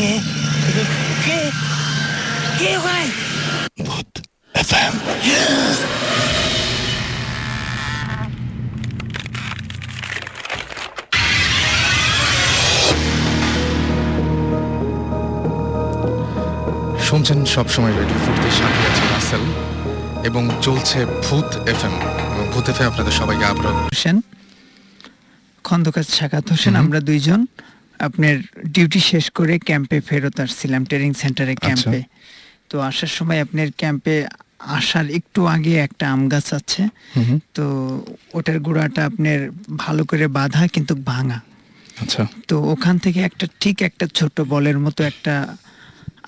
কে কে কে ওখানে? ভূত এফএম। শুনছেন সবসময় রেডিও ফুটের সাথে আছে রাসেল এবং চলছে ভূত এফএম এবং ভূত এফএম আপনাদের সবাইকে আবারও হোসেন, খন্দকার সাকাত হোসেন, আমরা দুইজন আপনার ডিউটি শেষ করে ক্যাম্পে ফেরত আসছিলাম, ট্রেনিং সেন্টারে ক্যাম্পে। তো আসার সময় আপনার ক্যাম্পে আসার একটু আগে একটা আম গাছ আছে, তো ওটার গোড়াটা আপনার ভালো করে বাঁধা কিন্তু ভাঙা। আচ্ছা, তো ওখান থেকে একটা ছোট বলের মতো একটা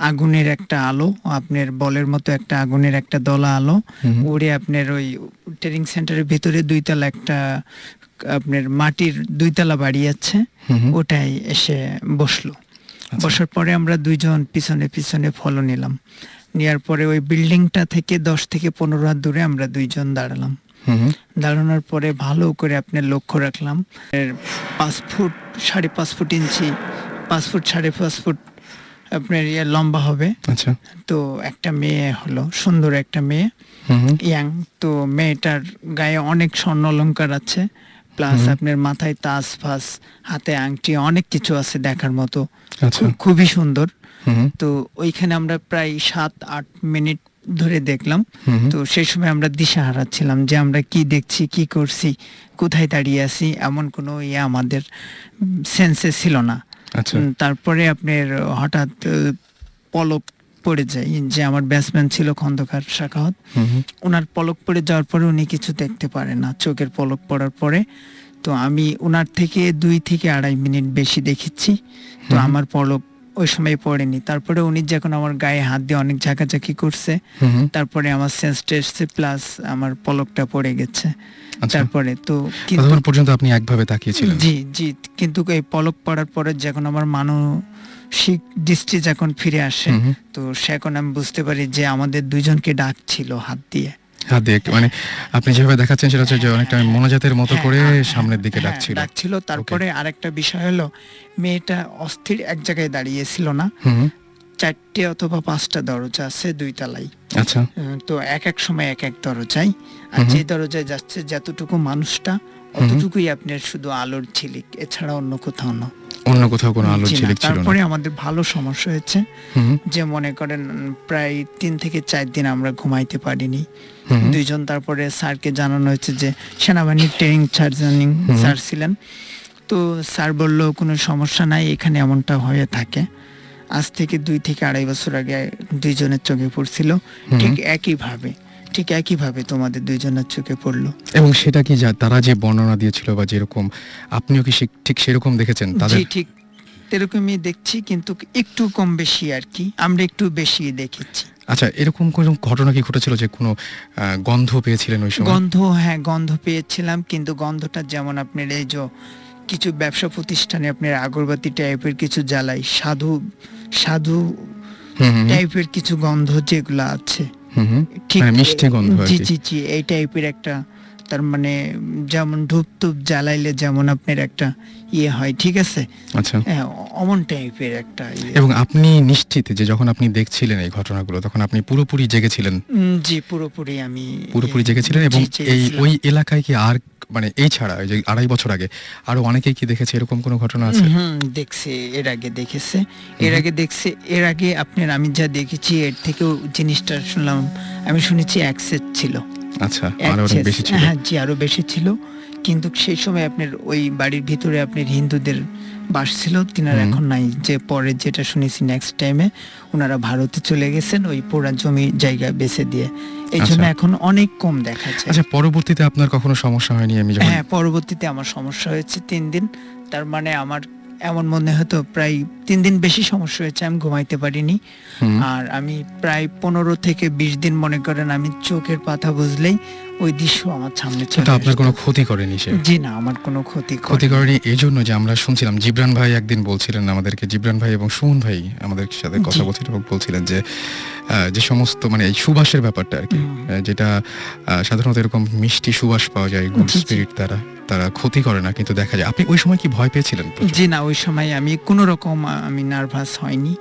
আগুনের একটা আলো, আপনার বলের মতো একটা আগুনের একটা দলা আলো উড়ে আপনার ওই ট্রেনিং সেন্টারের ভিতরে দুইতলা একটা আপনার মাটির দুইতলা বাড়ি আছে, ওটাই এসে বসলো। বসার পরে আমরা দুইজন পিছনে পিছনে ফলো নিলাম। নেওয়ার পরে ওই বিল্ডিংটা থেকে 10 থেকে 15 হাত দূরে আমরা দুইজন দাঁড়ালাম। দাঁড়ানোর পরে ভালো করে আপনার লক্ষ্য রাখলাম, 5 ফুট 5.5 ফুট ইঞ্চি, 5 ফুট 5.5 ফুট আপনার লম্বা হবে। আচ্ছা, তো একটা মেয়ে হলো, সুন্দর একটা মেয়ে, ইয়াং। তো মেয়েটার গায়ে অনেক স্বর্ণ অলংকার আছে, প্লাস আপনার মাথায় তাজ ফাজ, হাতে আংটি, অনেক কিছু আছে দেখার মতো, খুবই সুন্দর। তো ওইখানে আমরা প্রায় 7-8 মিনিট ধরে দেখলাম। তো সেই সময় আমরা দিশাহারা ছিলাম যে আমরা কি দেখছি, কি করছি, কোথায় দাঁড়িয়ে আছি, এমন কোনো আমাদের সেন্সে ছিল না। তারপরে আপনার হঠাৎ পলক পড়ে যায়, যে আমার ব্যাটসম্যান ছিল খন্দকার সাখাওয়াত, ওনার পলক পড়ে যাওয়ার পরে উনি কিছু দেখতে পারে না, চোখের পলক পড়ার পরে। তো আমি ওনার থেকে 2 থেকে 2.5 মিনিট বেশি দেখেছি, তো আমার পলক ওই সময় পড়েনি। তারপরে উনি যখন আমার গায়ে হাত দিয়ে অনেক ঝাঁকাঝাঁকি করছে, তারপরে আমার সেন্সটা এসছে, প্লাস আমার পলকটা পড়ে গেছে। তারপরে তো ততক্ষণ পর্যন্ত আপনি একভাবে তাকিয়েছিলেন? জি জি, কিন্তু এই পলক পড়ার পরে যখন আমার মানসিক দৃষ্টি যখন ফিরে আসে, তো সেখন আমি বুঝতে পারি যে আমাদের দুইজনকে ডাকছিল হাত দিয়ে। মানে আপনি যেভাবে দেখাচ্ছেন সেটা হচ্ছে যে অনেকটা মনোজাতের মতো করে সামনের দিকে ডাকছিল। তারপরে আরেকটা বিষয় হলো, মেয়েটা অস্থির এক জায়গায় দাঁড়িয়েছিল না, 4টে অথবা 5টা দরজা আছে 2 তলায়। আচ্ছা, তো এক সময় এক দরজায়, আর যে দরজায় যাচ্ছে যতটুকু মানুষটা, অতটুকুই আপনার শুধু আলোর ঝিলিক, এছাড়া অন্য কোথাও না, অন্য কোথাও কোনো আলোর ঝিলিক ছিল না। তারপরে আমাদের ভালো সমস্যা হয়েছে, যে মনে করেন প্রায় 3 থেকে 4 দিন আমরা ঘুমাইতে পারিনি দুইজন। তারপরে স্যারকে জানানো হয়েছে যে সেনাবাহিনীর ট্রেনিং স্যার ছিলেন, তো স্যার বললো কোনো সমস্যা নাই, এখানে এমনটা হয়ে থাকে। আজ থেকে 2 থেকে 2.5 বছর আগে দুইজনের চোখে পড়ছিল, ঠিক একইভাবে তোমাদের দুইজনের চোখে পড়লো। এবং সেটা কি তারা যে বর্ণনা দিয়েছিল বা যেরকম, আপনিও কি ঠিক সেরকম দেখেছেন? জি, ঠিক এরকমই দেখছি, কিন্তু একটু কম বেশি আর কি, আমরা একটু বেশি দেখেছি। আচ্ছা, এরকম কোন ঘটনা কি ঘটেছিল যে কোনো গন্ধ পেয়েছিলেন ওই সময়? গন্ধ পেয়েছিলাম, কিন্তু গন্ধটা যেমন আপনার এই যে কিছু ব্যবসা প্রতিষ্ঠানে আপনার আগরবাতি টাইপের কিছু জ্বালাই, সাধু টাইপের কিছু গন্ধ যেগুলো আছে, ঠিক মিষ্টি গন্ধ। জি, এই টাইপের একটা, তার মানে যেমন ধূপ জ্বালাইলে যেমন আপনার একটা হয়, ঠিক আছে? আচ্ছা, অমন টাইপের একটা। এবং আপনি নিশ্চিত যে যখন আপনি দেখছিলেন এই ঘটনাগুলো, তখন আপনি পুরোপুরি জেগেছিলেন? জি, পুরোপুরি জেগেছিলেন। এবং ওই এলাকায় কি আর, মানে এই ছাড়া ওই যে 2.5 বছর আগে আরো অনেকেই কি দেখেছে, এরকম কোনো ঘটনা আছে? দেখছে, এর আগে দেখছে, এর আগে আপনার আমি যা দেখেছি এর থেকেও জিনিসটা শুনলাম, আমি শুনেছি অ্যাক্সেস ছিল। আচ্ছা, আরো বেশি ছিল? হ্যাঁ জি, আরো বেশি ছিল। কিন্তু সেই সময় আপনার ওই বাড়ির ভিতরে আপনার হিন্দুদের বাস ছিল, তিনারা এখন নাই। যে পরে যেটা শুনেছি নেক্সট টাইমে ওনারা ভারতে চলে গেছেন, ওই পুরা জমি জায়গা বেচে দিয়ে, এই জন্য এখন অনেক কম দেখা যায়। আচ্ছা, পরবর্তীতে আপনার কখনো সমস্যা হয়নি? হ্যাঁ, পরবর্তীতে আমার সমস্যা হয়েছে 3 দিন। তার মানে আমার এমন মনে হতো প্রায় 3 দিন বেশি সমস্যা হয়েছে, আমি ঘুমাইতে পারিনি। আর আমি প্রায় 15 থেকে 20 দিন মনে করেন আমি চোখের পাতা বুঝলেই ওই দৃশ্য আমার সামনে চলে আসে। আপনার কোনো ক্ষতি করেনি সে? জি না, আমার কোনো ক্ষতি করেনি। এই জন্য যে আমরা শুনছিলাম, জিবরান ভাই একদিন বলছিলেন আমাদেরকে, জিবরান ভাই এবং সুমন ভাই আমাদের সাথে কথা বলছিলেন যে যে সমস্ত মানে এই সুবাসের ব্যাপারটা আর কি, যেটা সাধারণত এরকম মিষ্টি সুবাস পাওয়া যায়, গুড স্পিরিট, তারা ক্ষতি করে না, কিন্তু দেখা যায়। আপনি ওই সময় কি ভয় পেয়েছিলেন? জি না, ওই সময় আমি কোনো রকম নার্ভাস হয়নি।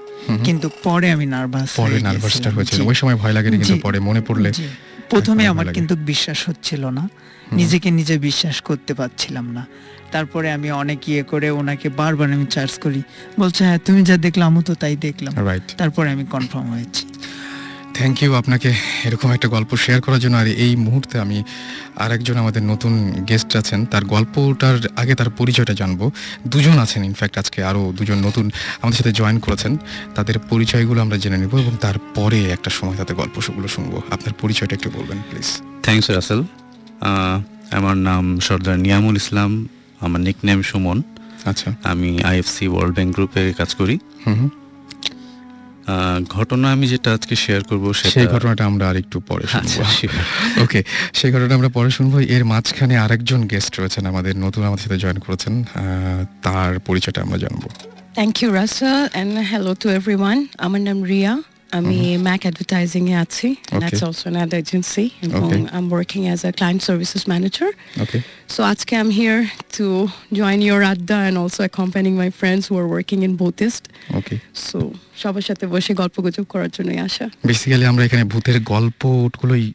কিন্তু পরে আমি নার্ভাস পরে নার্ভাসটা হয়েছিল, ওই সময় ভয় লাগেনি, কিন্তু পরে মনে পড়লে প্রথমে ভয় আমার লাগে। কিন্তু বিশ্বাস হচ্ছিল না, নিজেকে নিজে বিশ্বাস করতে পারছিলাম না। তারপরে আমি অনেক ইয়ে করে ওনাকে বারবার আমি চার্জ করি, বলছে হ্যাঁ তুমি যা দেখলাম আমি তো তাই দেখলাম। রাইট, তারপরে আমি কনফার্ম হয়েছি। থ্যাংক ইউ আপনাকে এরকম একটা গল্প শেয়ার করার জন্য। আর এই মুহূর্তে আমি আরেকজন আমাদের নতুন গেস্ট আছেন, তার গল্পটার আগে তার পরিচয়টা জানবো। দুজন আছেন, ইনফ্যাক্ট আজকে আরও দুজন নতুন আমাদের সাথে জয়েন করেছেন, তাদের পরিচয়গুলো আমরা জেনে নেব এবং তারপরে একটা সময় তাদের গল্পগুলো শুনবো। আপনার পরিচয়টা একটু বলবেন প্লিজ। থ্যাংকস রাসেল। আমার নাম সর্দার নিয়ামুল ইসলাম, আমার নিকনেম সুমন। আচ্ছা, আমি আইএফসি ওয়ার্ল্ড ব্যাংক গ্রুপে কাজ করি। হুম, ঘটনা আমি যেটা আজকে শেয়ার করব সেই ঘটনাটা আমরা আরেকটু পরে শুনবো। ওকে, সেই ঘটনাটা আমরা পরে শুনবো। এর মাঝখানে আরেকজন গেস্ট রয়েছেন আমাদের নতুন, আমাদের সাথে জয়েন করেছেন, তার পরিচয়টা আমরা জানবো। Thank you, Russell, and hello to everyone. আমার নাম রিয়া, আমি ম্যাক অ্যাডভার্টাইজিং এ আছি, and that's also an ad agency, and I'm working as a client services manager. Okay. So আজকে I'm here to join your adda and also accompanying my friends who are working in Buddhist. Okay. So সবার সাথে বসে গল্পগুজব করার জন্যই আসা। Basically আমরা এখানে ভূতের গল্পগুলোই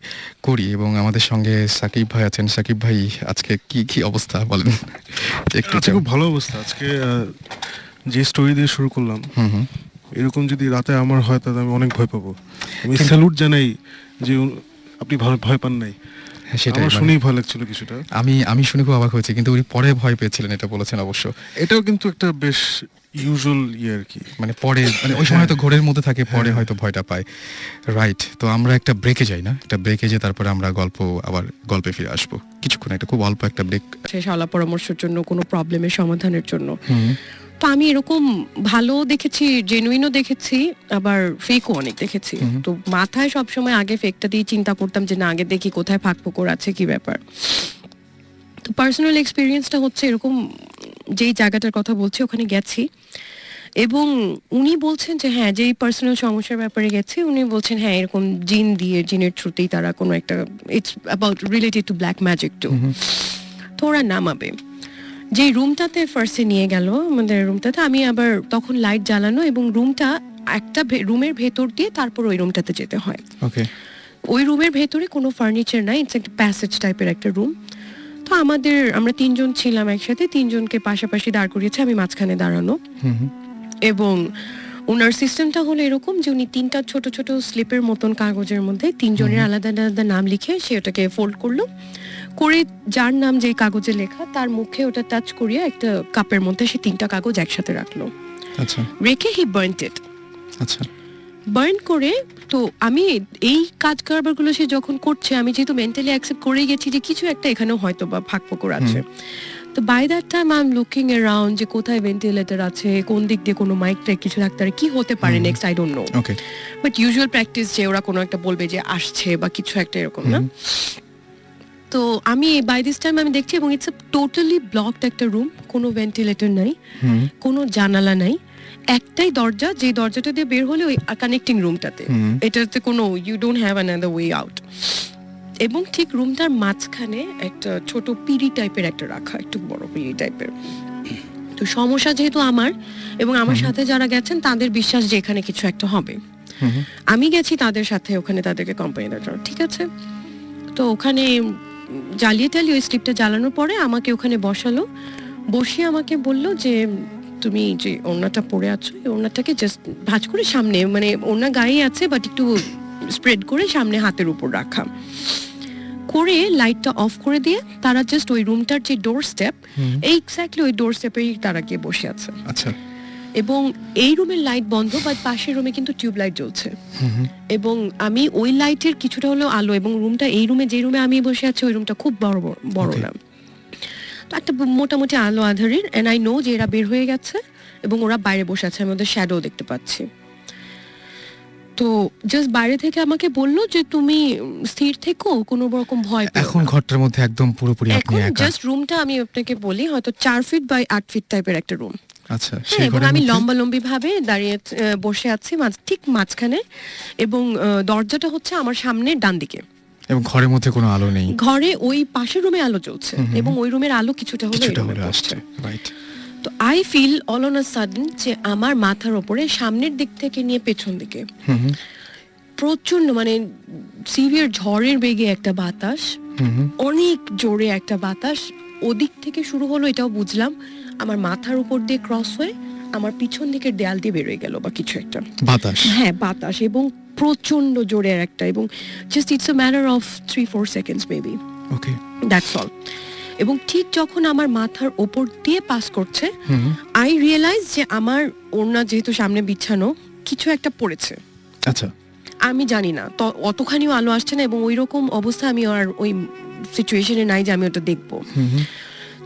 করি এবং আমাদের সঙ্গে সাকিব ভাই আছেন। সাকিব ভাই, আজকে কি অবস্থা বলেন একটু। আজকে খুব ভালো অবস্থা। আজকে যে স্টোরি দিয়ে শুরু করলাম, এরকম যদি রাতে আমার হয় তাহলে আমি অনেক ভয় পাবো। আমি স্যালুট জানাই যে আপনি ভয় পান নাই। সেটা আমার শুনেই ভয় লাগছিল কিছুটা। আমি শুনে খুব অবাক হয়েছি, কিন্তু উনি পরে ভয় পেয়েছিলেন এটা বলেছেন অবশ্য। এটাও কিন্তু একটা বেশ ইউজুয়াল আর কি, মানে পরে, মানে ওই সময় হয়তো ঘোরের মধ্যে থাকে, পরে হয়তো ভয়টা পায়। রাইট, তো আমরা একটা ব্রেকে যাই না, একটা ব্রেকে যে তারপরে আমরা গল্পে ফিরে আসবো কিছুক্ষণ, একটা খুব অল্প একটা ব্রেক। শেষ আলাপ পরামর্শের জন্য, কোনো প্রবলেমের সমাধানের জন্য। তো আমি এরকম ভালো দেখেছি, জেনুইনও দেখেছি, আবার ফেকও অনেক দেখেছি। তো মাথায় সবসময় আগে ফেকটা দিয়ে চিন্তা করতাম যে না, আগে দেখি কোথায় ফাঁক ফোকর আছে, কি ব্যাপার। তো পার্সোনাল এক্সপিরিয়েন্সটা হচ্ছে এরকম, যেই জায়গাটার কথা বলছি ওখানে গেছি এবং উনি বলছেন যে হ্যাঁ, যেই পার্সোনাল সমস্যার ব্যাপারে গেছি উনি বলছেন হ্যাঁ এরকম জিনের থ্রুতেই তারা কোনো একটা, it's about related to black magic to. তো ওরা নামাবে যে রুমটাতে ফার্স্টে নিয়ে গেল, আমাদের রুমটাতে। আমি আবার তখন লাইট জ্বালানো এবং রুমটা একটা রুমের ভেতর দিয়ে তারপর ওই রুমটাতে যেতে হয়। ওকে, ওই রুমের ভেতরে কোনো ফার্নিচার নাই, ইটস একটা প্যাসেজ টাইপের একটা রুম। তো আমরা তিনজন ছিলাম একসাথে, তিনজনকে পাশাপাশি দাঁড় করিয়েছে, আমি মাঝখানে দাঁড়ানো। এবং ওনার সিস্টেমটা হলো এরকম যে উনি তিনটা ছোট ছোট স্লিপের মতন কাগজের মধ্যে তিনজনের আলাদা আলাদা নাম লিখে সে ওটাকে ফোল্ড করলো, করে যার নাম যেই কাগজে লেখা তার মুখে ওটা টাচ করিয়ে একটা কাপের মধ্যে সে তিনটা কাগজ একসাথে রাখলো। আচ্ছা, রেখে হি বার্নড ইট। আচ্ছা, বার্ন করে, তো আমি এই কাজ কারবারগুলো সে যখন করছে, আমি যেহেতু মেন্টালি অ্যাকসেপ্ট করে গেছি যে কিছু একটা এখানেও হয়তো বা ফাঁক ফোকর আছে। তো by that time I'm looking around যে কোথায় ভেন্টিলেটর আছে, কোন দিক দিয়ে কোনো মাইক টাইক কিছু রাখতে পারে, কি হতে পারে next, I don't no. Okay, but usual practice যে ওরা কোনো একটা বলবে যে আসছে বা কিছু একটা এরকম না। তো আমি বাই দিস টাইম আমি দেখছি এবং ইটস টোটালি ব্লকড একটা রুম, কোনো ভেন্টিলেটর নাই, কোনো জানালা নাই, একটাই দরজা, যে দরজাটা দিয়ে বের হলে ওই কানেক্টিং রুমটাতে, এটাতে কোনো you don't have another way out. এবং ঠিক রুমটার মাঝখানে একটা ছোট পিড়ি টাইপের একটা রাখা, একটু বড় পিড়ি টাইপের। তো সমস্যা যেহেতু আমার এবং আমার সাথে যারা গেছেন তাদের বিশ্বাস যে এখানে কিছু একটা হবে। আমি গেছি তাদের সাথে, ওখানে তাদেরকে কোম্পানি দেওয়ার জন্য, ঠিক আছে। তো ওখানে জ্বালিয়ে ওই স্লিপটা জ্বালানোর পরে আমাকে ওখানে বসালো, বসিয়ে আমাকে বললো যে তুমি যে ওড়নাটা পরে আছো, এই ওড়নাটাকে জাস্ট ভাঁজ করে সামনে, মানে ওড়না গায়ে আছে বাট একটু স্প্রেড করে সামনে হাতের উপর রাখা, করে লাইটটা অফ করে দিয়ে তারা জাস্ট ওই রুমটার যে ডোর স্টেপ, এক্স্যাক্টলি ওই ডোর স্টেপেই তারা গিয়ে বসে আছে। আচ্ছা, এবং এই রুমের লাইট বন্ধ, বাট পাশের রুমে কিন্তু টিউব লাইট জ্বলছে। এবং আমি ওই লাইটের কিছুটা হলো আলো, এবং রুমটা, এই রুমে যে রুমে আমি বসে আছি ওই রুমটা খুব বড় না, তো একটা মোটামুটি আলো আধারের। এন্ড আই নো যে এরা বের হয়ে গেছে এবং ওরা বাইরে বসে আছে, আমি ওদের শ্যাডো দেখতে পাচ্ছি। তো জাস্ট বাইরে থেকে আমাকে বললো যে তুমি স্থির থেকো, কোনো রকম ভয় পেও না। এখন ঘরটার মধ্যে একদম পুরোপুরি আপনি এখন একা। জাস্ট রুমটা আমি আপনাকে বলি হয়তো 4 ফিট বাই 8 ফিট টাইপের একটা রুম। আচ্ছা, হ্যাঁ, এবং আমি লম্বালম্বি ভাবে দাঁড়িয়ে বসে আছি ঠিক মাঝখানে, এবং দরজাটা হচ্ছে আমার সামনে ডান দিকে, এবং ঘরের মধ্যে কোনো আলো নেই। ঘরে ওই পাশের রুমে আলো জ্বলছে এবং ওই রুমের আলো কিছুটা হলে আসছে। রাইট। তো তো I feel all on a sudden যে আমার মাথার ওপরে সামনের দিক থেকে নিয়ে পেছন দিকে প্রচন্ড মানে সিভিয়ার ঝড়ের বেগে একটা বাতাস, অনেক জোরে একটা বাতাস ওদিক থেকে শুরু হলো, এটাও বুঝলাম, আমার মাথার উপর দিয়ে ক্রস হয়ে আমার পিছন দিকের দেয়াল দিয়ে বেরোয় গেল বা কিছু একটা বাতাস। হ্যাঁ বাতাস, এবং প্রচন্ড জোরে একটা, এবং just it's a matter of 3-4 seconds maybe, okay, that's all. এবং ঠিক যখন আমার মাথার ওপর দিয়ে পাস করছে আই রিয়েলাইজ যে আমার ওড়না যেহেতু সামনে বিছানো কিছু একটা পড়েছে, আচ্ছা, আমি জানি না তো অতখানিও আলো আসছে না, এবং ওই রকম অবস্থা আমি আর ওই সিচুয়েশনে নাই যে আমি ওটা দেখবো।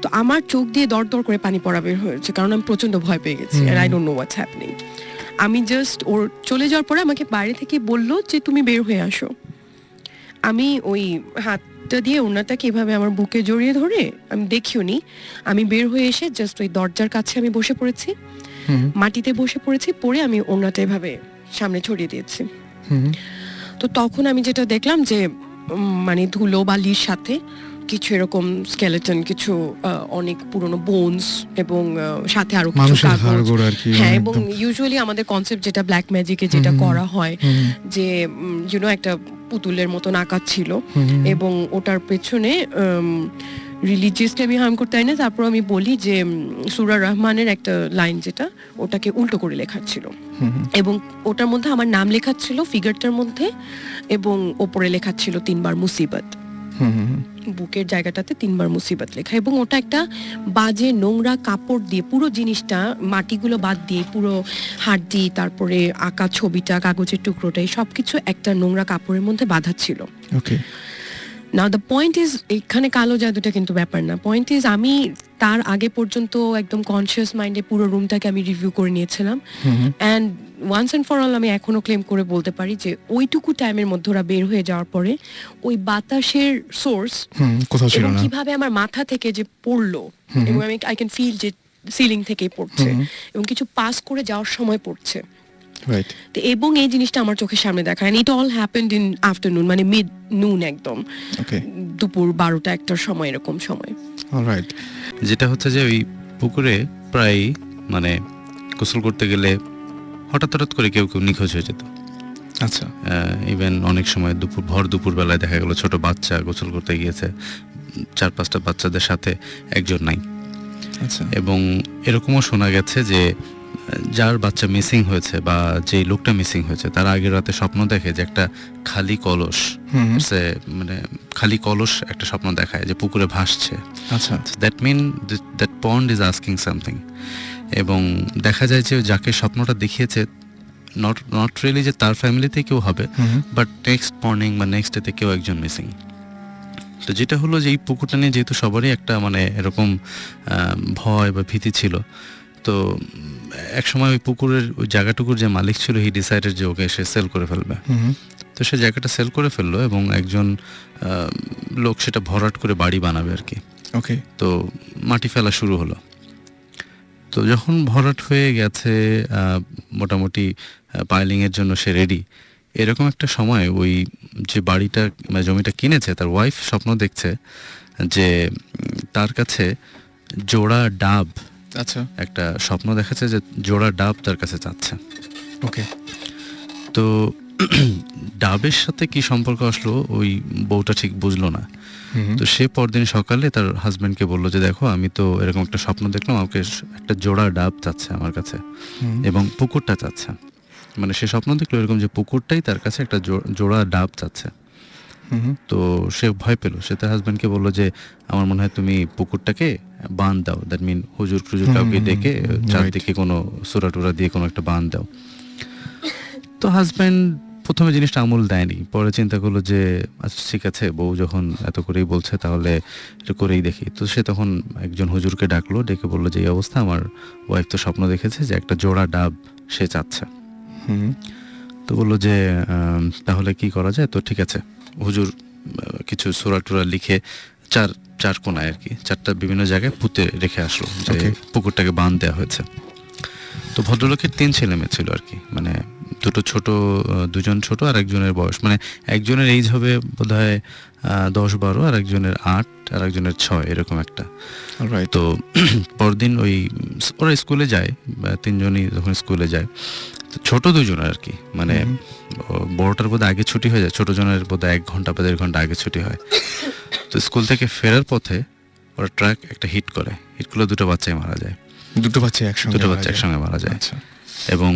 তো আমার চোখ দিয়ে দর দর করে পানি পড়া বের হয়েছে, কারণ আমি প্রচন্ড ভয় পেয়ে গেছি, আর I don't know what's happening. আমি জাস্ট ওর চলে যাওয়ার পরে আমাকে বাইরে থেকে বললো যে তুমি বের হয়ে আসো। আমি ওই হাতটা দিয়ে ওড়নাটাকে এভাবে আমার বুকে জড়িয়ে ধরে, আমি দেখিও নি, আমি বের হয়ে এসে জাস্ট ওই দরজার কাছে আমি বসে পড়েছি, মাটিতে বসে পড়েছি, পরে আমি ওড়নাটা এভাবে সামনে ছড়িয়ে দিয়েছি। তো তখন আমি যেটা দেখলাম যে মানে ধুলো বালির সাথে কিছু এরকম স্কেলেটন, কিছু অনেক পুরনো বোনস, এবং সাথে আরো কিছু কাগজ। হ্যাঁ, এবং ইউজুয়ালি আমাদের কনসেপ্ট যেটা ব্ল্যাক ম্যাজিকে যেটা করা হয় যে ইউনো একটা পুতুলের মতন আঁকা ছিল, এবং ওটার পেছনে রিলিজিয়াসলি আমি হার্ম করতে চাই না, তারপর আমি বলি যে সূরা রহমানের একটা লাইন যেটা ওটাকে উল্টো করে লেখা ছিল, এবং ওটার মধ্যে আমার নাম লেখা ছিল ফিগারটার মধ্যে, এবং ওপরে লেখা ছিল 3 বার মুসিবত, বুকের জায়গাটাতে 3 বার মুসিবত লেখা, এবং ওটা একটা বাজে নোংরা কাপড় দিয়ে পুরো জিনিসটা, মাটিগুলো বাদ দিয়ে পুরো হাড্ডি, তারপরে আঁকা ছবিটা, কাগজের টুকরোটা, সবকিছু একটা নোংরা কাপড়ের মধ্যে বাঁধা ছিল। ওকে, নাও দ্য পয়েন্ট ইজ, এখানে কালো জাদুটা কিন্তু ব্যাপার না, পয়েন্ট ইজ আমি তার আগে পর্যন্ত একদম কনসিয়াস মাইন্ডে পুরো রুমটাকে আমি রিভিউ করে নিয়েছিলাম, and once and for all আমি এখনো ক্লেম করে বলতে পারি যে ওইটুকু টাইমের মধ্যে ওরা বের হয়ে যাওয়ার পরে ওই বাতাসের সোর্স কোথাও ছিল এবং না, কিভাবে আমার মাথা থেকে যে পড়লো, এবং আমি আই ক্যান ফিল যে সিলিং থেকেই পড়ছে, এবং কিছু পাস করে যাওয়ার সময় পড়ছে, রাইট, তো এবং এই জিনিসটা আমার চোখের সামনে দেখা, and it all happened in afternoon, মানে মিড নুন, একদম ওকে, দুপুর 12টা-1টার সময়, এরকম সময়। অলরাইট। যেটা হচ্ছে যে ওই পুকুরে প্রায় মানে গোসল করতে গেলে হঠাৎ হঠাৎ করে কেউ কেউ নিখোঁজ হয়ে যেত। আচ্ছা, ইভেন অনেক সময় ভর দুপুর বেলায় দেখা গেল ছোট বাচ্চা গোসল করতে গিয়েছে, 4-5টা বাচ্চাদের সাথে একজন নাই। আচ্ছা, এবং এরকমও শোনা গেছে যে যার বাচ্চা মিসিং হয়েছে বা যে লোকটা মিসিং হয়েছে তার আগের রাতে স্বপ্ন দেখে যে একটা খালি কলস, মানে খালি কলস একটা স্বপ্ন দেখায় যে পুকুরে ভাসছে। আচ্ছা, that mean that pond is asking something. এবং দেখা যায় যে যাকে স্বপ্নটা দেখিয়েছে নট রিয়েলি যে তার ফ্যামিলিতে কেউ হবে, বাট নেক্সট মর্নিং বা নেক্সট ডেতে কেউ একজন মিসিং। তো যেটা হলো যে এই পুকুরটা নিয়ে যেহেতু সবারই একটা মানে এরকম ভয় বা ভীতি ছিল, তো এক সময় ওই পুকুরের ওই জায়গাটুকুর যে মালিক ছিল হি ডিসাইডেড যে ওকে সে সেল করে ফেলবে। তো সে জায়গাটা সেল করে ফেললো, এবং একজন লোক সেটা ভরাট করে বাড়ি বানাবে আর কি। ওকে, তো মাটি ফেলা শুরু হলো। তো যখন ভরাট হয়ে গেছে, মোটামুটি পাইলিংয়ের জন্য সে রেডি, এরকম একটা সময় ওই যে বাড়িটা মানে জমিটা কিনেছে তার ওয়াইফ স্বপ্ন দেখছে যে তার কাছে জোড়া ডাব, আচ্ছা, একটা স্বপ্ন দেখাচ্ছে যে জোড়া ডাব তার কাছে চাচ্ছে। ওকে, তো ডাবের সাথে কি সম্পর্ক আসলো ওই বউটা ঠিক বুঝলো না। তো সে পরদিন সকালে তার হাজবেন্ডকে বললো যে দেখো আমি তো এরকম একটা স্বপ্ন দেখলাম, আমাকে একটা জোড়া ডাব চাচ্ছে আমার কাছে, এবং পুকুরটা চাচ্ছে, মানে সে স্বপ্ন দেখলো এরকম যে পুকুরটাই তার কাছে একটা জোড়া ডাব চাচ্ছে। তো সে ভয় পেল, সে তার হাজবেন্ডকে বললো যে আমার মনে হয় তুমি পুকুরটাকে বাঁধ দাও, দ্যাট মিন হুজুর টুজুর কাউকে ডেকে চারদিকে কোনো সুরা টুরা দিয়ে কোনো একটা বাঁধ দাও। তো হাজবেন্ড প্রথমে জিনিসটা আমল দেয়নি, পরে চিন্তা করলো যে আচ্ছা ঠিক আছে, বউ যখন এত করেই বলছে তাহলে এটা করেই দেখি। তো সে তখন একজন হুজুরকে ডাকলো, ডেকে বললো যে এই অবস্থা, আমার ওয়াইফ তো স্বপ্ন দেখেছে যে একটা জোড়া ডাব সে চাচ্ছে। তো বললো যে তাহলে কি করা যায়। তো ঠিক আছে, হুজুর কিছু সূরা টুরা লিখে চার কোনায় আর কি 4টা বিভিন্ন জায়গায় পুঁতে রেখে আসলো যে পুকুরটাকে বাঁধ দেওয়া হয়েছে। তো ভদ্রলোকের 3 ছেলে মেয়ে ছিল আর কি, মানে দুজন ছোট আর একজনের বয়স মানে একজনের এইজ হবে বোধহয় 10-12, আর একজনের 8 আর একজনের 6, এরকম একটা। অলরাইট। তো পরদিন ওরা স্কুলে যায়, তিনজনই যখন স্কুলে যায়, তো ছোট দুজনের আর কি মানে বড়টার বোধহয় আগে ছুটি হয়ে যায়, ছোট জনের বোধহয় 1 ঘন্টা বা 1.5 ঘন্টা আগে ছুটি হয়। তো স্কুল থেকে ফেরার পথে ওরা ট্রাক একটা হিট করলে দুটো বাচ্চাই মারা যায়। দুটো বাচ্চা একসঙ্গে মারা যায়। আচ্ছা। এবং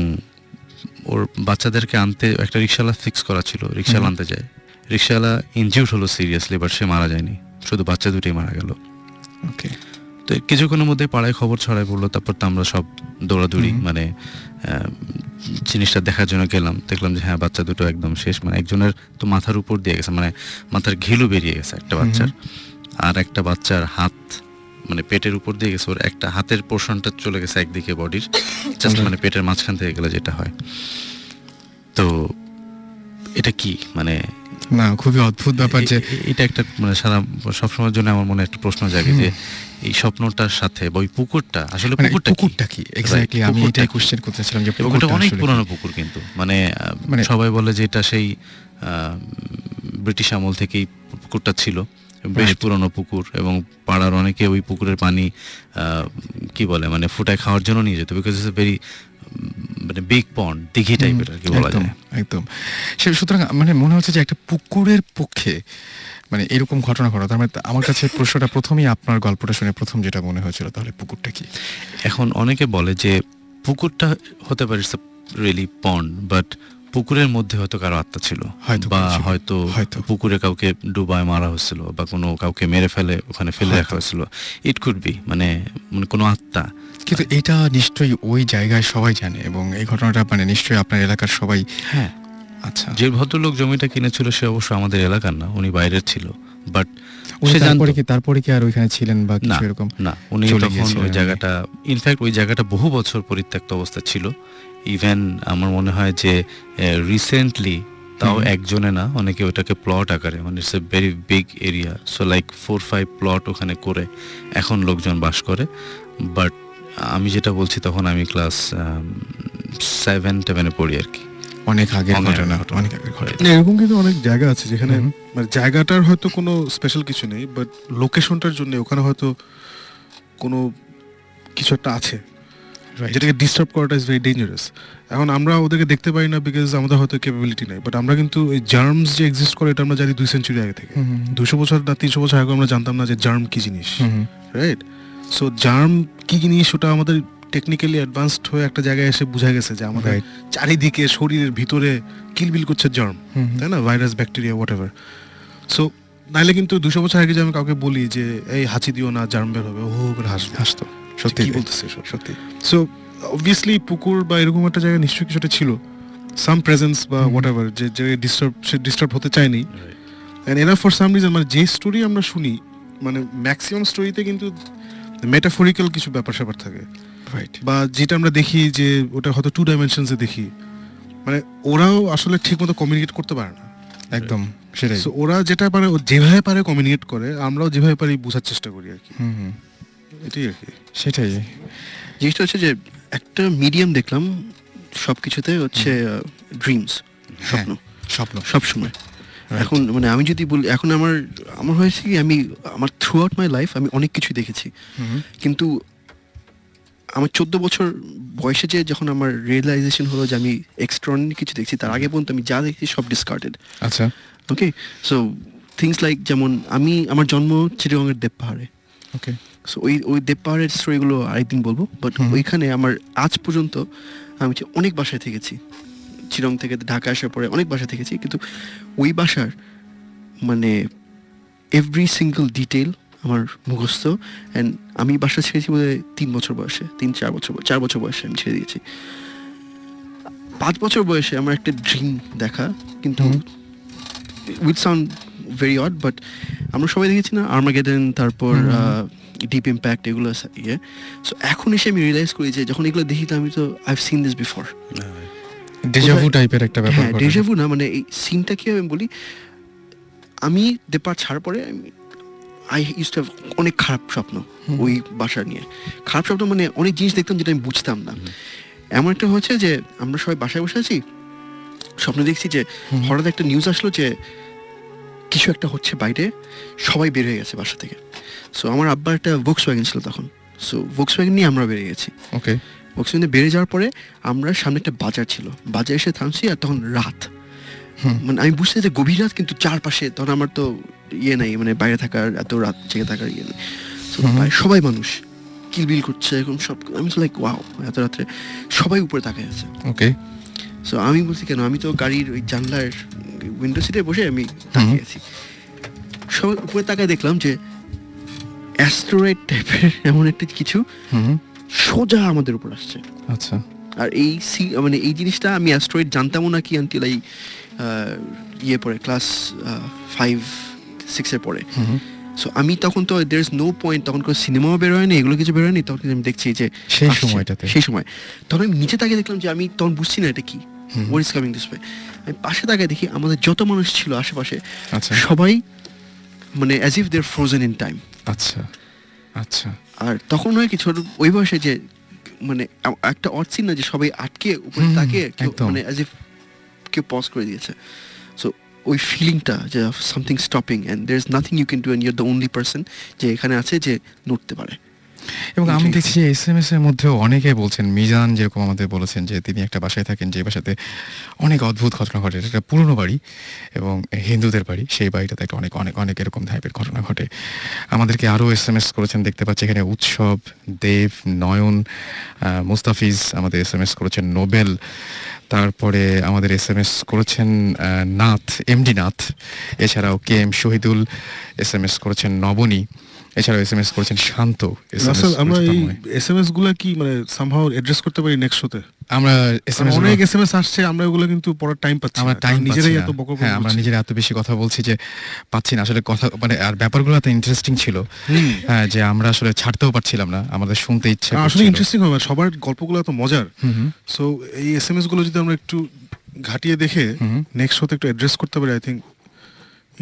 ওর বাচ্চাদেরকে আনতে একটা রিক্সাওয়ালা ফিক্স করা ছিল, রিক্সাওয়ালা আনতে যায়, রিক্সাওয়ালা ইনজিউর্ড হলো সিরিয়াসলি, বাট সে মারা যায়নি, শুধু বাচ্চা দুটোই মারা গেল। ওকে। তো কিছুক্ষণের মধ্যে পাড়ায় খবর ছড়ায় পড়লো, তারপর তো আমরা সব দৌড়াদৌড়ি মানে জিনিসটা দেখার জন্য গেলাম, দেখলাম যে হ্যাঁ বাচ্চা দুটো একদম শেষ, মানে একজনের তো মাথার উপর দিয়ে গেছে, মানে মাথার ঘিলু বেরিয়ে গেছে একটা বাচ্চার, আর একটা বাচ্চার হাত মানে পেটের উপর দিয়ে গেছে, ওর একটা হাতের পোর্শনটা চলে গেছে একদিকে বডির, জাস্ট মানে পেটের মাঝখান থেকে গেলে যেটা হয়। তো এটা কি মানে না, খুবই অদ্ভুত ব্যাপার যে এটা একটা মানে সারা সবসময়ের জন্য আমার মনে একটা প্রশ্ন জাগে যে এই স্বপ্নটার সাথে ওই পুকুরটা আসলে পুকুরটা কি এক্স্যাক্টলি, আমি এটাই কোশ্চেন করতেছিলাম যে পুকুরটা অনেক পুরনো পুকুর, কিন্তু মানে সবাই বলে যে এটা সেই ব্রিটিশ আমল থেকেই পুকুরটা ছিল, বেশ পুরনো পুকুর, এবং পাড়ার অনেকে ওই পুকুরের পানি কি বলে মানে ফুটায় খাওয়ার জন্য নিয়ে যেত, বিকজ ইটস এ ভেরি মানে বিগ পন্ড, দিঘি টাইপের আর কি বলা যায়। একদম। সুতরাং মানে মনে হচ্ছে যে একটা পুকুরের পক্ষে মানে এরকম ঘটনা ঘটা, তার মানে আমার কাছে প্রশ্নটা প্রথমেই আপনার গল্পটা শুনে প্রথম যেটা মনে হয়েছিল, তাহলে পুকুরটা কি? এখন অনেকে বলে যে পুকুরটা হতে পারে রিয়েলি পন্ড, বাট পুকুরের মধ্যে হয়তো কারো আত্মা ছিল, বা হয়তো পুকুরে কাউকে ডুবায় মারা হয়েছিল, বা কোনো কাউকে মেরে ফেলে ওখানে ফেলে রাখা হয়েছিল, ইট কুড বি মানে কোনো আত্মা। কিন্তু এটা নিশ্চয়ই ওই জায়গায় সবাই জানে, এবং এই ঘটনাটা মানে নিশ্চয়ই আপনার এলাকার সবাই। হ্যাঁ, আচ্ছা, যে ভদ্রলোক জমিটা কিনেছিল সে অবশ্য আমাদের এলাকার না, উনি বাইরের ছিল, বাট তারপরে কি আর ওইখানে ছিলেন বা কিছু এরকম? না, উনি তখন ওই জায়গাটা, ইনফ্যাক্ট ওই জায়গাটা বহু বছর পরিত্যক্ত অবস্থা ছিল। ইভেন আমার মনে হয় যে রিসেন্টলি তাও একজনে না, অনেকে ওটাকে প্লট আকারে, মানে it's a very big area, so like 4-5 plot ওখানে করে এখন লোকজন বাস করে। বাট আমি যেটা বলছি তখন আমি ক্লাস 7-10 পড়ি আর কি, অনেক আগের ঘটনা, অনেক আগের ঘটনা। এরকম কিন্তু অনেক জায়গা আছে যেখানে মানে জায়গাটার হয়তো কোনো স্পেশাল কিছু নেই, বাট লোকেশনটার জন্য ওখানে হয়তো কোনো কিছু একটা আছে যেটাকে ডিস্টার্ব করাটা ইজ ভেরি ডেঞ্জারাস। এখন আমরা ওদেরকে দেখতে পাই না বিকজ আমাদের হয়তো ক্যাপাবিলিটি নেই, বাট আমরা কিন্তু এই জার্মস যে এক্সিস্ট করে এটা আমরা জানি 2 সেঞ্চুরি আগে থেকে। 200 বছর না 300 বছর আগে আমরা জানতাম না যে জার্ম কি জিনিস, রাইট? সো জার্ম কি জিনিস ওটা আমাদের টেকনিক্যালি অ্যাডভান্সড হয়ে একটা জায়গায় এসে বোঝা গেছে যে আমাদের চারিদিকে শরীরের ভিতরে কিলবিল করছে জার্ম, তাই না? Virus, bacteria, whatever. সো নাইলে কিন্তু 200 বছর আগে যে আমি কাউকে বলি যে এই হাঁচি দিও না, জার্ম বের হবে, ও করে হাসতো, সত্যি কি বলতেছে সত্যি। সো অবভিয়াসলি পুকুর বা এরকম একটা জায়গায় নিশ্চয়ই কিছুটা ছিল, সাম প্রেজেন্স বা হোয়াটএভার, যে ডিস্টার্ব হতে চায়নি। And enough for some reason, মানে যে স্টোরি আমরা শুনি, মানে ম্যাক্সিমাম স্টোরিতে কিন্তু মেটাফরিক্যাল কিছু ব্যাপার স্যাপার থাকে, বা যেটা আমরা দেখি যে ওটা হয়তো 2 ডাইমেনশনসে দেখি, মানে ওরাও আসলে ঠিকমতো কমিউনিকেট করতে পারে না। একদম সেটাই। সো ওরা যেটা পারে, ও যেভাবে পারে কমিউনিকেট করে, আমরাও যেভাবে পারি বোঝার চেষ্টা করি আর কি। এটাই আর কি। সেটাই জিনিসটা হচ্ছে যে একটা মিডিয়াম দেখলাম সবকিছুতে হচ্ছে ড্রিমস, স্বপ্ন সবসময়। এখন মানে আমি যদি বলি, এখন আমার হয়েছে কি, আমার থ্রু আউট মাই লাইফ আমি অনেক কিছু দেখেছি, কিন্তু আমার 14 বছর বয়সে যে যখন আমার রিয়েলাইজেশন হলো যে আমি এক্সট্রাঅর্ডিনারি কিছু দেখছি, তার আগে পর্যন্ত আমি যা দেখছি সব ডিসকার্ডেড। আচ্ছা, ওকে। সো থিংস লাইক, যেমন আমার জন্ম চিটাগংয়ের দেব পাহাড়ে। ওকে। সো ওই দেব পাহাড়ের স্টোরিগুলো আরেকদিন বলবো, বাট ওইখানে আমার আজ পর্যন্ত আমি অনেক বাসায় থেকেছি, চিরং থেকে ঢাকা আসার পরে অনেক বাসায় থেকেছি, কিন্তু ওই বাসার মানে এভরি সিঙ্গল ডিটেল আমার মুখস্থ। অ্যান্ড আমি বাসা ছেড়েছি বোধহয় 3 বছর বয়সে, 4 বছর বয়সে আমি ছেড়ে দিয়েছি। 5 বছর বয়সে আমার একটা ড্রিম দেখা, কিন্তু with sound very odd, but আমরা সবাই দেখেছি না আর্মাগেডন, তারপর ডিপ ইম্প্যাক্ট, এগুলো ইয়ে। সো এখন এসে আমি রিয়েলাইজ করি যে যখন এগুলো দেখি, তো আমি তো I have seen this before. Déjà vu টাইপের একটা ব্যাপার। হ্যাঁ, ডেজাভু না, মানে এই সিনটা কি আমি বলি, আমি দেপার ছাড় পরে আই ইউজ টু হ্যাভ অনেক খারাপ স্বপ্ন ওই বাসা নিয়ে। খারাপ স্বপ্ন মানে অনেক জিনিস দেখতাম যেটা আমি বুঝতাম না। এমন একটা হয়েছে যে আমরা সবাই বাসায় বসে আছি, স্বপ্নে দেখছি যে হঠাৎ একটা নিউজ আসলো যে কিছু একটা হচ্ছে বাইরে, সবাই বের হয়ে গেছে বাসা থেকে। সো আমার আব্বার একটা ভোক্সওয়াগন ছিল তখন, সো ভোক্সওয়াগন নিয়ে আমরা বেরিয়ে গেছি। ওকে, ভোক্সওয়াগনে বেরিয়ে যাওয়ার পরে আমরা সামনে একটা বাজার ছিল, বাজারে এসে থামছি, আর তখন রাত। মানে আমি বুঝতে যে গভীর রাত, কিন্তু চারপাশে তখন আমার তো ইয়ে নাই, মানে বাইরে থাকার, এত রাত জেগে থাকার ইয়ে নেই। সবাই মানুষ কিলবিল করছে এরকম সব। আমি তো লাইক ওয়াও, এত রাত্রে সবাই উপরে তাকায় আছে। ওকে, সো আমি বলছি কেন, আমি তো গাড়ির ওই জানলার উইন্ডো সিটে বসে আমি তাকিয়ে আছি। সবাই উপরে তাকায় দেখলাম যে অ্যাস্টেরয়েড টাইপের এমন একটা কিছু সোজা আমাদের উপর আসছে। আচ্ছা, আর এই মানে এই জিনিসটা আমি অ্যাস্টেরয়েড জানতামও না কি আনটিল এই ইয়ে পড়ে, ক্লাস 5-6 এর পরে। সো আমি তখন তো দের ইজ নো পয়েন্ট, তখন কোনো সিনেমাও বের হয়নি, এগুলো কিছু বের হয়নি, তখন আমি দেখছি যে সেই সময়টাতে, সেই সময় তখন আমি নিচে তাকিয়ে দেখলাম যে আমি তখন বুঝছি না এটা কি, what is coming this way. আমি পাশে তাকিয়ে দেখি আমাদের যত মানুষ ছিল আশেপাশে সবাই মানে as if they are frozen in time. আচ্ছা আচ্ছা। আর তখন হয় কি, ছোট ওই বয়সে যে মানে একটা অর্থিন না যে সবাই আটকে উপরে তাকিয়ে মানে অ্যাজ ইফ কেউ পজ করে দিয়েছে। সো ওই ফিলিংটা যে something stopping and there is nothing you can do, and you are the only person যে এখানে আছে যে নড়তে পারে। এবং আমি দেখছি যে SMS এর মধ্যেও অনেকে বলছেন, মিজান যেরকম আমাদের বলেছেন যে তিনি একটা বাসায় থাকেন, যে বাসাতে অনেক অদ্ভুত ঘটনা ঘটে। এটা একটা পুরনো বাড়ি এবং হিন্দুদের বাড়ি, সেই বাড়িটাতে একটা অনেক অনেক অনেক এরকম টাইপের ঘটনা ঘটে। আমাদেরকে আরও SMS করেছেন, দেখতে পাচ্ছি এখানে উৎসব, দেব, নয়ন, মুস্তাফিজ আমাদের SMS করেছেন, নোবেল, তারপরে আমাদের SMS করেছেন নাথ, MD নাথ, এছাড়াও KM শহীদুল SMS করেছেন, নবনী, এছাড়াও SMS করেছেন শান্ত। আমরা এই SMS গুলা কি মানে সামহাউ অ্যাড্রেস করতে পারি নেক্সট শোতে? আমরা SMS অনেক SMS আসছে, আমরা ওগুলো কিন্তু পড়ার টাইম পাচ্ছি না, আমরা টাইম নিজেরাই এত বকবক, হ্যাঁ আমরা নিজেরা এত বেশি কথা বলছি যে পাচ্ছি না আসলে কথা, মানে আর ব্যাপারগুলো এত ইন্টারেস্টিং ছিল হ্যাঁ যে আমরা আসলে ছাড়তেও পারছিলাম না, আমাদের শুনতে ইচ্ছা করছিল। আসলে ইন্টারেস্টিং হবে, সবার গল্পগুলো এত মজার। সো এই SMS গুলো যদি আমরা একটু ঘাটিয়ে দেখে নেক্সট শোতে একটু অ্যাড্রেস করতে পারি, আই থিংক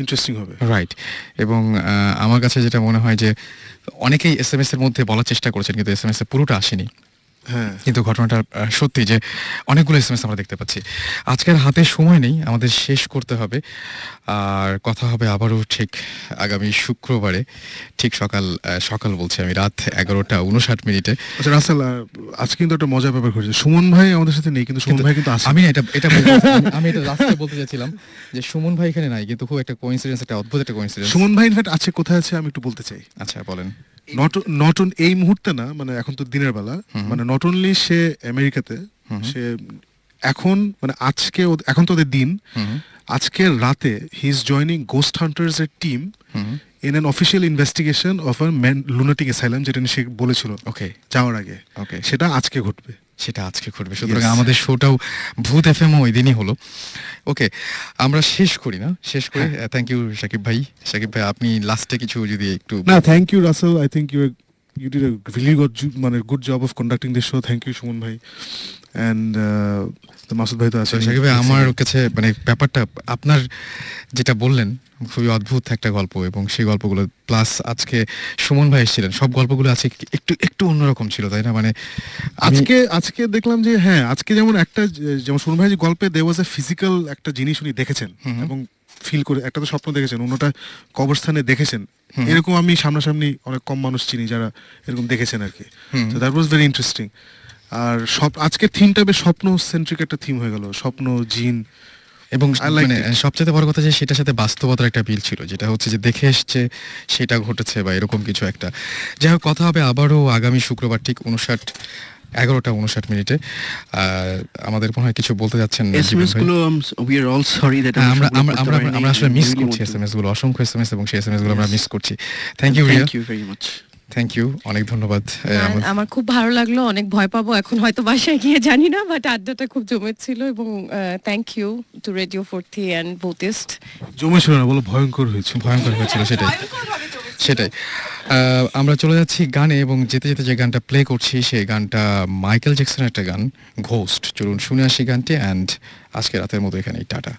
ইন্টারেস্টিং হবে। রাইট। এবং আমার কাছে যেটা মনে হয় যে অনেকেই SMS এর মধ্যে বলার চেষ্টা করেছেন, কিন্তু SMS এ পুরোটা আসেনি। হ্যাঁ, কিন্তু ঘটনাটা সত্যি যে অনেকগুলো SMS আমরা দেখতে পাচ্ছি। আজকের হাতে সময় নেই, আমাদের শেষ করতে হবে। আর কথা হবে আবারও ঠিক আগামী শুক্রবারে, ঠিক সকাল বলছি আমি, রাত 11:59। আচ্ছা রাসেল, আজকে কিন্তু একটা মজার ব্যাপার ঘটেছে। সুমন ভাই আমাদের সাথে নেই, কিন্তু সুমন ভাই কিন্তু আছে। আমি এটা লাস্টে বলতে চাইছিলাম যে সুমন ভাই এখানে নাই, কিন্তু খুব একটা কোইন্সিডেন্স, একটা অদ্ভুত একটা কোইন্সিডেন্স। সুমন ভাই ইনফ্যাক্ট আছে, কোথায় আছে আমি একটু বলতে চাই। আচ্ছা বলেন। নট অন এই মুহূর্তে না, মানে এখন তো দিনের বেলা, মানে নট অনলি সে আমেরিকাতে, সে এখন মানে আজকে এখন তো ওদের দিন, আজকে রাতে he is joining Ghost Hunters এর team in an official investigation of a lunatic asylum, যেটা সে বলেছিল ওকে যাওয়ার আগে। ওকে, সেটা আজকে ঘটবে। সুতরাং আমাদের শোটাও ভূত FM ওই দিনই হলো। ওকে, আমরা শেষ করি। থ্যাংক ইউ সাকিব ভাই, আপনি লাস্টে কিছু যদি একটু। না, thank you Russell, I think you did a really good job of conducting this show. Thank you Suman ভাই, and the মাসুদ ভাই তো আছে। সাকিব ভাই, আমার কাছে মানে ব্যাপারটা আপনার যেটা বললেন খুবই অদ্ভুত একটা গল্প, এবং সেই গল্পগুলো প্লাস আজকে সুমন ভাই এসেছিলেন, সব গল্পগুলো আছে একটু অন্যরকম ছিল, তাই না? মানে আজকে দেখলাম যে হ্যাঁ, আজকে যেমন সুমন ভাই যে গল্পে there was a physical একটা জিনিস উনি দেখেছেন এবং ফিল করে, একটা তো স্বপ্ন দেখেছেন, অন্যটা কবরস্থানে দেখেছেন। এরকম আমি সামনাসামনি অনেক কম মানুষ চিনি যারা এরকম দেখেছেন আর কি। তো দ্যাট ওয়াজ ভেরি ইন্টারেস্টিং। আর আজকের থিমটা বেশ স্বপ্ন সেন্ট্রিক একটা থিম হয়ে গেল, স্বপ্ন, জিন, এবং মানে সবচেয়ে বড় কথা যে সেটার সাথে বাস্তবতার একটা বিল ছিল, যেটা হচ্ছে যে দেখে এসছে সেটা ঘটেছে বা এরকম কিছু একটা। যাই হোক, কথা হবে আবারও আগামী শুক্রবার ঠিক 11:59। আমাদের মনে হয় কিছু বলতে যাচ্ছেন। আমরা আসলে মিস করছি SMS গুলো, অসংখ্য SMS, এবং সেই SMS গুলো আমরা মিস করছি। Thank you very much. Thank you, অনেক ধন্যবাদ। আমার খুব ভালো লাগলো, অনেক ভয় পাবো এখন হয়তো বাসায় গিয়ে, জানি না, বাট আড্ডাটা খুব জমেছিল। এবং thank you to radio 40 and বুথিস্ট। জমেছিল না, বলো ভয়ঙ্কর হয়েছিল। সেটাই। আমরা চলে যাচ্ছি গানে, এবং যেতে যেতে যে গানটা প্লে করছি সেই গানটা মাইকেল জ্যাকসনের একটা গান, ঘোস্ট। চলুন শুনে আসি গানটি, অ্যান্ড আজকে রাতের মতো এখানেই টাটা।